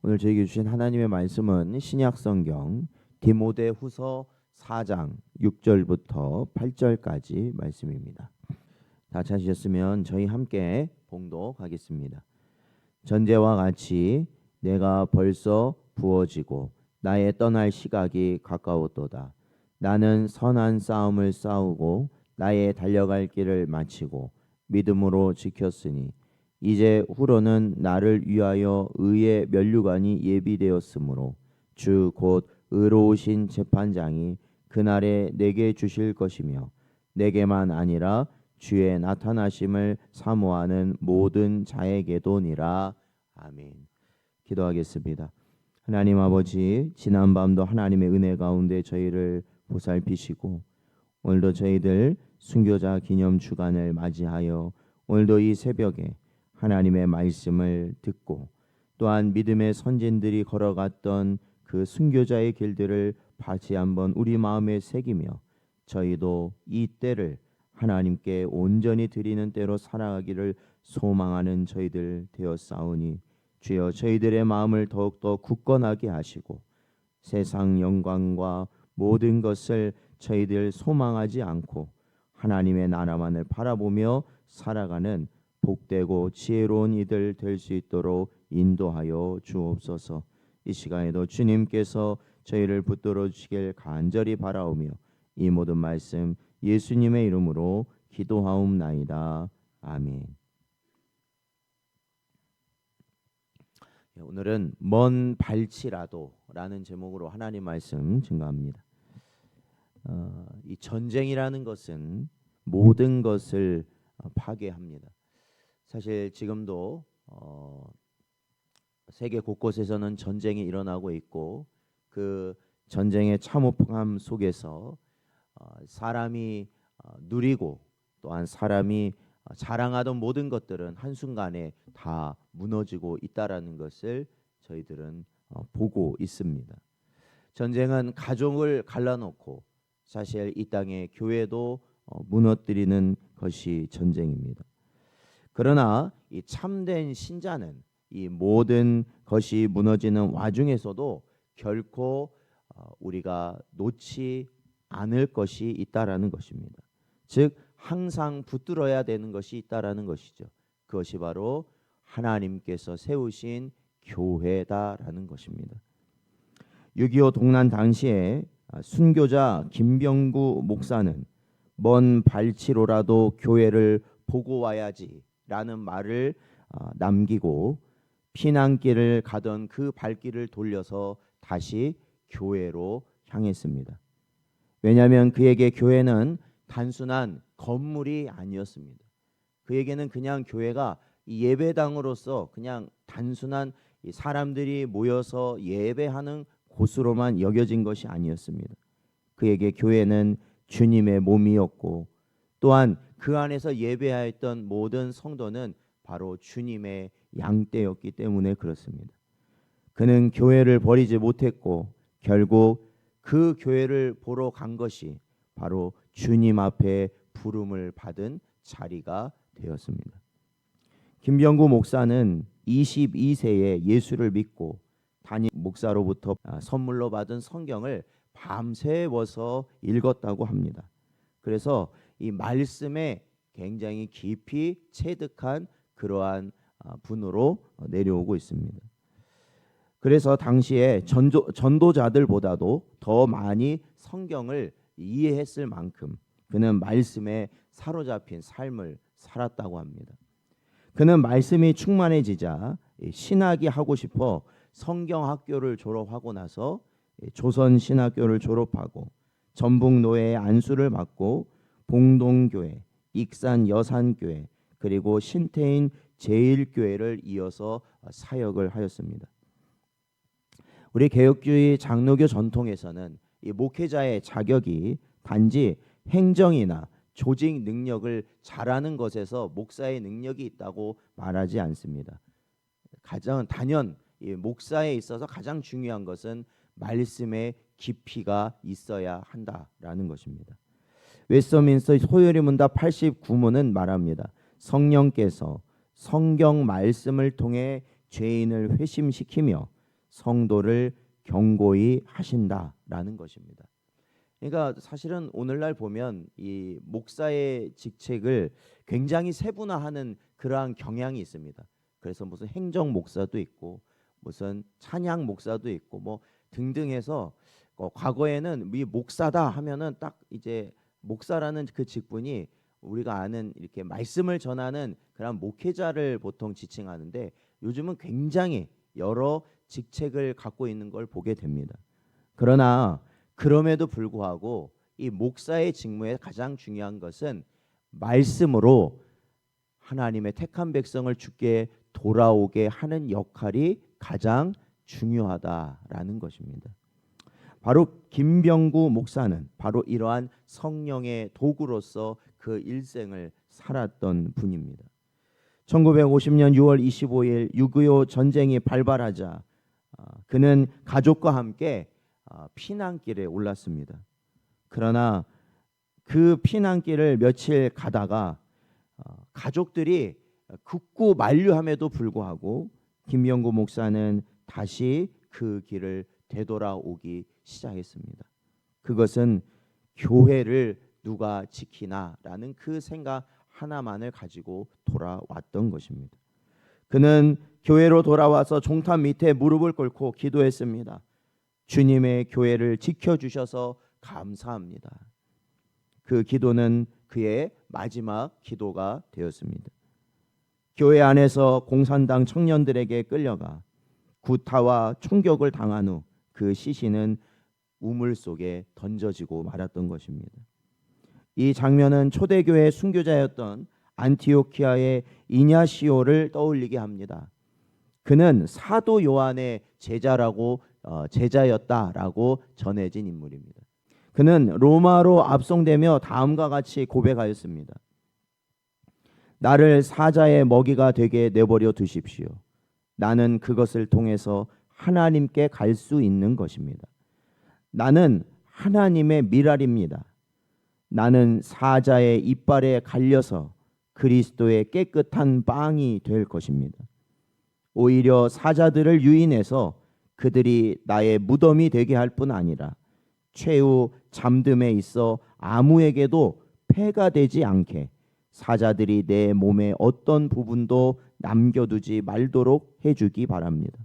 오늘 저에게 주신 하나님의 말씀은 신약성경 디모데후서 4장 6절부터 8절까지 말씀입니다. 다 찾으셨으면 저희 함께 봉독하겠습니다. 전제와 같이 내가 벌써 부어지고 나의 떠날 시각이 가까웠도다. 나는 선한 싸움을 싸우고 나의 달려갈 길을 마치고 믿음으로 지켰으니 이제 후로는 나를 위하여 의의 면류관이 예비되었으므로 주 곧 의로우신 재판장이 그날에 내게 주실 것이며 내게만 아니라 주의 나타나심을 사모하는 모든 자에게도니라. 아멘. 기도하겠습니다. 하나님 아버지, 지난밤도 하나님의 은혜 가운데 저희를 보살피시고 오늘도 저희들 순교자 기념 주간을 맞이하여 오늘도 이 새벽에 하나님의 말씀을 듣고 또한 믿음의 선진들이 걸어갔던 그 순교자의 길들을 다시 한번 우리 마음에 새기며 저희도 이 때를 하나님께 온전히 드리는 때로 살아가기를 소망하는 저희들 되었사오니 주여 저희들의 마음을 더욱더 굳건하게 하시고 세상 영광과 모든 것을 저희들 소망하지 않고 하나님의 나라만을 바라보며 살아가는 복되고 지혜로운 이들 될 수 있도록 인도하여 주옵소서. 이 시간에도 주님께서 저희를 붙들어 주시길 간절히 바라오며 이 모든 말씀 예수님의 이름으로 기도하옵나이다. 아멘. 오늘은 먼 발치라도라는 제목으로 하나님 말씀 증거합니다. 이 전쟁이라는 것은 모든 것을 파괴합니다. 사실 지금도 세계 곳곳에서는 전쟁이 일어나고 있고 그 전쟁의 참혹함 속에서 사람이 누리고 또한 사람이 자랑하던 모든 것들은 한순간에 다 무너지고 있다라는 것을 저희들은 보고 있습니다. 전쟁은 가족을 갈라놓고 사실 이 땅의 교회도 무너뜨리는 것이 전쟁입니다. 그러나 이 참된 신자는 이 모든 것이 무너지는 와중에서도 결코 우리가 놓지 않을 것이 있다라는 것입니다. 즉 항상 붙들어야 되는 것이 있다라는 것이죠. 그것이 바로 하나님께서 세우신 교회다라는 것입니다. 6.25 동란 당시에 순교자 김병구 목사는 먼 발치로라도 교회를 보고 와야지라는 말을 남기고 피난길을 가던 그 발길을 돌려서 다시 교회로 향했습니다. 왜냐하면 그에게 교회는 단순한 건물이 아니었습니다. 그에게는 그냥 교회가 예배당으로서 그냥 단순한 사람들이 모여서 예배하는 곳으로만 여겨진 것이 아니었습니다. 그에게 교회는 주님의 몸이었고 또한 그 안에서 예배하였던 모든 성도는 바로 주님의 양떼였기 때문에 그렇습니다. 그는 교회를 버리지 못했고 결국 그 교회를 보러 간 것이 바로 주님 앞에 부름을 받은 자리가 되었습니다. 김병구 목사는 22세에 예수를 믿고 담임 목사로부터 선물로 받은 성경을 밤새워서 읽었다고 합니다. 그래서 이 말씀에 굉장히 깊이 체득한 그러한 분으로 내려오고 있습니다. 그래서 당시에 전도자들보다도 더 많이 성경을 이해했을 만큼 그는 말씀에 사로잡힌 삶을 살았다고 합니다. 그는 말씀이 충만해지자 신학이 하고 싶어 성경학교를 졸업하고 나서 조선신학교를 졸업하고 전북노회의 안수를 받고 봉동교회, 익산여산교회 그리고 신태인 제1교회를 이어서 사역을 하였습니다. 우리 개혁주의 장로교 전통에서는 이 목회자의 자격이 단지 행정이나 조직 능력을 잘하는 것에서 목사의 능력이 있다고 말하지 않습니다. 가장 단연 이 목사에 있어서 가장 중요한 것은 말씀의 깊이가 있어야 한다라는 것입니다. 웨스트민스터 소요리 문답 89문은 말합니다. 성령께서 성경 말씀을 통해 죄인을 회심시키며 성도를 경고히 하신다라는 것입니다. 그러니까 사실은 오늘날 보면 이 목사의 직책을 굉장히 세분화하는 그러한 경향이 있습니다. 그래서 무슨 행정 목사도 있고 무슨 찬양 목사도 있고 뭐 등등해서 과거에는 이 목사다 하면은 딱 이제 목사라는 그 직분이 우리가 아는 이렇게 말씀을 전하는 그런 목회자를 보통 지칭하는데 요즘은 굉장히 여러 직책을 갖고 있는 걸 보게 됩니다. 그러나 그럼에도 불구하고 이 목사의 직무의 가장 중요한 것은 말씀으로 하나님의 택한 백성을 주께 돌아오게 하는 역할이 가장 중요하다라는 것입니다. 바로 김병구 목사는 바로 이러한 성령의 도구로서 그 일생을 살았던 분입니다. 1950년 6월 25일 6.25 전쟁이 발발하자 그는 가족과 함께 피난길에 올랐습니다. 그러나 그 피난길을 며칠 가다가 가족들이 극구 만류함에도 불구하고 김병구 목사는 다시 그 길을 되돌아오기 시작했습니다. 그것은 교회를 누가 지키나라는 그 생각 하나만을 가지고 돌아왔던 것입니다. 그는 교회로 돌아와서 종탑 밑에 무릎을 꿇고 기도했습니다. 주님의 교회를 지켜주셔서 감사합니다. 그 기도는 그의 마지막 기도가 되었습니다. 교회 안에서 공산당 청년들에게 끌려가 구타와 총격을 당한 후 그 시신은 우물 속에 던져지고 말았던 것입니다. 이 장면은 초대교회 순교자였던 안티오키아의 이냐시오를 떠올리게 합니다. 그는 사도 요한의 제자였다라고 전해진 인물입니다. 그는 로마로 압송되며 다음과 같이 고백하였습니다. 나를 사자의 먹이가 되게 내버려 두십시오. 나는 그것을 통해서 하나님께 갈 수 있는 것입니다. 나는 하나님의 미랄입니다. 나는 사자의 이빨에 갈려서 그리스도의 깨끗한 빵이 될 것입니다. 오히려 사자들을 유인해서 그들이 나의 무덤이 되게 할 뿐 아니라 최후 잠듦에 있어 아무에게도 폐가 되지 않게 사자들이 내 몸의 어떤 부분도 남겨두지 말도록 해주기 바랍니다.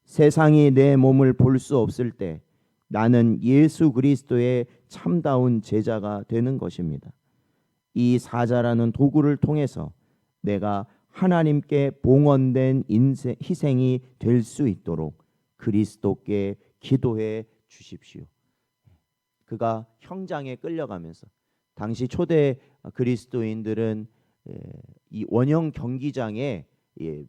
세상이 내 몸을 볼 수 없을 때 나는 예수 그리스도의 참다운 제자가 되는 것입니다. 이 사자라는 도구를 통해서 내가 하나님께 봉헌된 희생이 될 수 있도록 그리스도께 기도해 주십시오. 그가 형장에 끌려가면서 당시 초대 그리스도인들은 이 원형 경기장에 이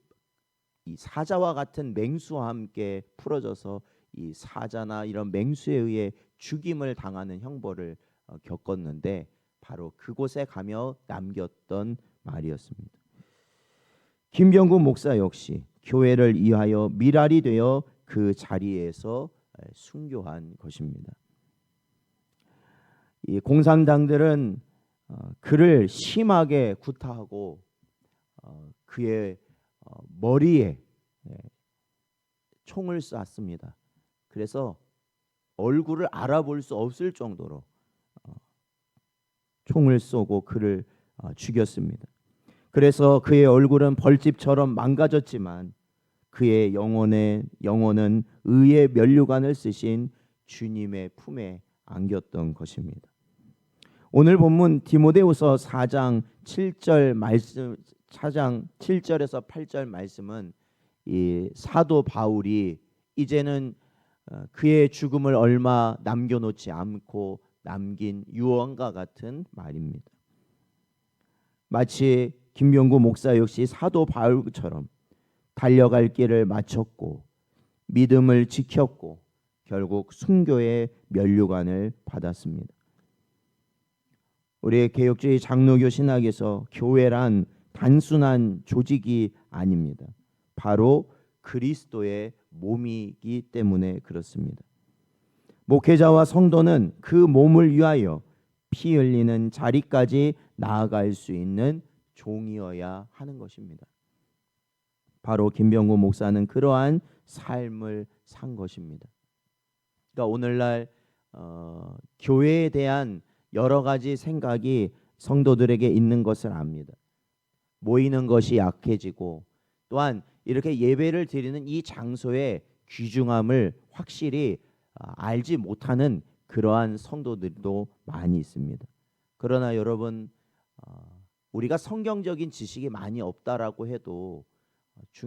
사자와 같은 맹수와 함께 풀어져서 이 사자나 이런 맹수에 의해 죽임을 당하는 형벌을 겪었는데 바로 그곳에 가며 남겼던 말이었습니다. 김병구 목사 역시 교회를 위하여 미랄이 되어 그 자리에서 순교한 것입니다. 이 공산당들은 그를 심하게 구타하고 그의 머리에 총을 쐈습니다. 그래서 얼굴을 알아볼 수 없을 정도로 총을 쏘고 그를 죽였습니다. 그래서 그의 얼굴은 벌집처럼 망가졌지만 그의 영혼은 의의 면류관을 쓰신 주님의 품에 안겼던 것입니다. 오늘 본문 디모데후서 4장 7절 말씀, 4장 7절에서 8절 말씀은 이 사도 바울이 이제는 그의 죽음을 얼마 남겨놓지 않고 남긴 유언과 같은 말입니다. 마치 김병구 목사 역시 사도 바울처럼 달려갈 길을 마쳤고 믿음을 지켰고 결국 순교의 면류관을 받았습니다. 우리의 개혁주의 장로교 신학에서 교회란 단순한 조직이 아닙니다. 바로 그리스도의 몸이기 때문에 그렇습니다. 목회자와 성도는 그 몸을 위하여 피 흘리는 자리까지 나아갈 수 있는 종이어야 하는 것입니다. 바로 김병구 목사는 그러한 삶을 산 것입니다. 그러니까 오늘날 교회에 대한 여러 가지 생각이 성도들에게 있는 것을 압니다. 모이는 것이 약해지고 또한 이렇게 예배를 드리는 이 장소의 귀중함을 확실히 알지 못하는 그러한 성도들도 많이 있습니다. 그러나 여러분, 우리가 성경적인 지식이 많이 없다라고 해도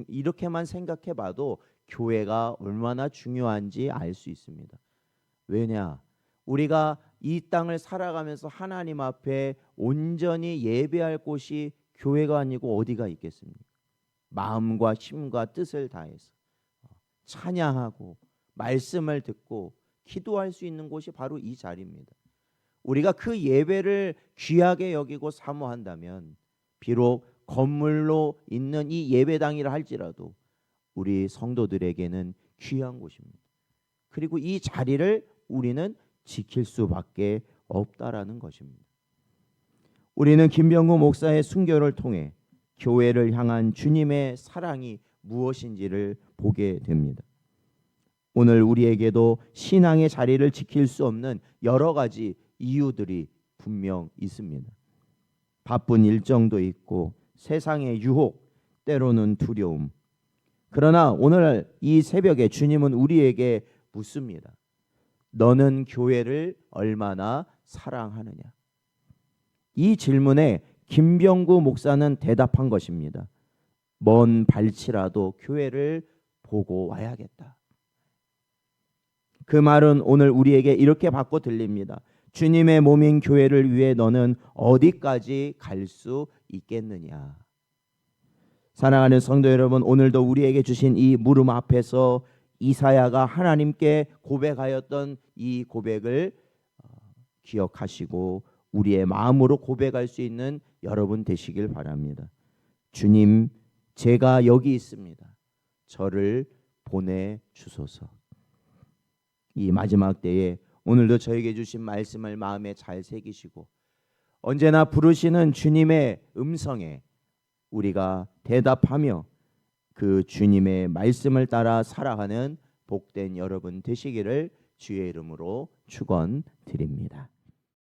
이렇게만 생각해 봐도 교회가 얼마나 중요한지 알 수 있습니다. 왜냐? 우리가 이 땅을 살아가면서 하나님 앞에 온전히 예배할 곳이 교회가 아니고 어디가 있겠습니까? 마음과 힘과 뜻을 다해서 찬양하고 말씀을 듣고 기도할 수 있는 곳이 바로 이 자리입니다. 우리가 그 예배를 귀하게 여기고 사모한다면 비록 건물로 있는 이 예배당이라 할지라도 우리 성도들에게는 귀한 곳입니다. 그리고 이 자리를 우리는 지킬 수밖에 없다라는 것입니다. 우리는 김병구 목사의 순교를 통해 교회를 향한 주님의 사랑이 무엇인지를 보게 됩니다. 오늘 우리에게도 신앙의 자리를 지킬 수 없는 여러 가지 이유들이 분명 있습니다. 바쁜 일정도 있고 세상의 유혹, 때로는 두려움. 그러나 오늘 이 새벽에 주님은 우리에게 묻습니다. 너는 교회를 얼마나 사랑하느냐? 이 질문에 김병구 목사는 대답한 것입니다. 먼 발치라도 교회를 보고 와야겠다. 그 말은 오늘 우리에게 이렇게 바꿔 들립니다. 주님의 몸인 교회를 위해 너는 어디까지 갈 수 있겠느냐? 사랑하는 성도 여러분, 오늘도 우리에게 주신 이 물음 앞에서 이사야가 하나님께 고백하였던 이 고백을 기억하시고 우리의 마음으로 고백할 수 있는 여러분 되시길 바랍니다. 주님, 제가 여기 있습니다. 저를 보내주소서. 이 마지막 때에 오늘도 저에게 주신 말씀을 마음에 잘 새기시고 언제나 부르시는 주님의 음성에 우리가 대답하며 그 주님의 말씀을 따라 살아가는 복된 여러분 되시기를 주의 이름으로 축원드립니다.